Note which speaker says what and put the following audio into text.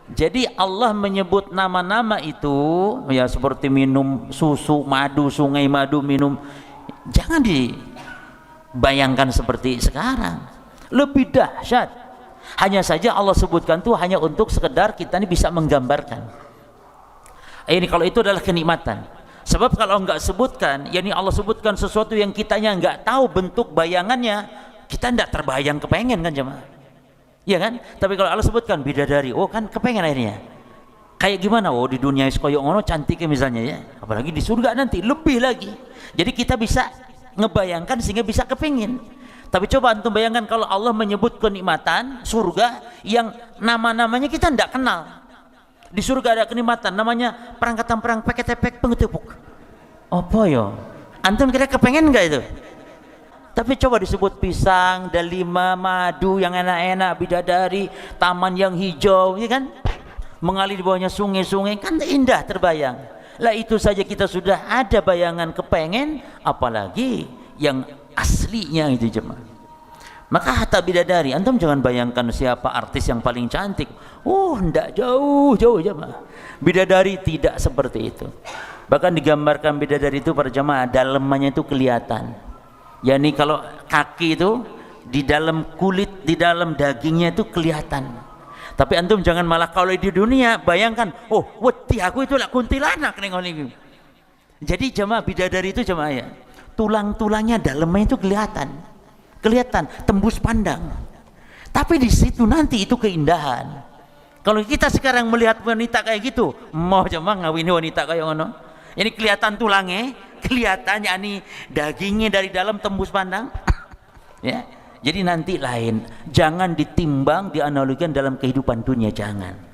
Speaker 1: Jadi Allah menyebut nama-nama itu ya seperti minum susu madu, sungai madu minum. Jangan dibayangkan seperti sekarang. Lebih dahsyat. Hanya saja Allah sebutkan itu hanya untuk sekedar kita ini bisa menggambarkan. Ini kalau itu adalah kenikmatan. Sebab kalau enggak sebutkan, yakni Allah sebutkan sesuatu yang kitanya enggak tahu bentuk bayangannya, kita enggak terbayang kepengen kan jemaah. Iya kan? Tapi kalau Allah sebutkan bidadari, oh kan kepengen akhirnya. Kayak gimana? Oh di dunia koyo ngono cantiknya misalnya ya. Apalagi di surga nanti lebih lagi. Jadi kita bisa ngebayangkan sehingga bisa kepingin. Tapi coba antum bayangkan kalau Allah menyebut kenikmatan surga yang nama-namanya kita tidak kenal. Di surga ada kenikmatan namanya perangkatan perang peketepek pengetepuk. Apa ya? Antum kira kepengen nggak itu? Tapi coba disebut pisang, delima, madu yang enak-enak, bidadari, taman yang hijau, ya kan? Mengalir di bawahnya sungai-sungai, kan indah terbayang. Lah itu saja kita sudah ada bayangan kepengen, apalagi yang aslinya itu jemaah. Maka hatta bidadari, antum jangan bayangkan siapa artis yang paling cantik. Ndak jauh-jauh jemaah. Bidadari tidak seperti itu. Bahkan digambarkan bidadari itu para jemaah, dalamannya itu kelihatan. Yani kalau kaki itu di dalam kulit, di dalam dagingnya itu kelihatan. Tapi antum jangan malah kalau di dunia bayangkan, wedi aku itu lah kuntilanak nengok ini. Jadi jemaah bidadari itu jemaah ya, tulang-tulangnya dalamnya itu kelihatan, tembus pandang. Tapi di situ nanti itu keindahan. Kalau kita sekarang melihat wanita kayak gitu, mau jemaah ngawini wanita kayak ngono, ini kelihatan tulangnya, kelihatannya nih dagingnya dari dalam tembus pandang. Ya, jadi nanti lain. Jangan ditimbang, dianalogikan dalam kehidupan dunia, jangan.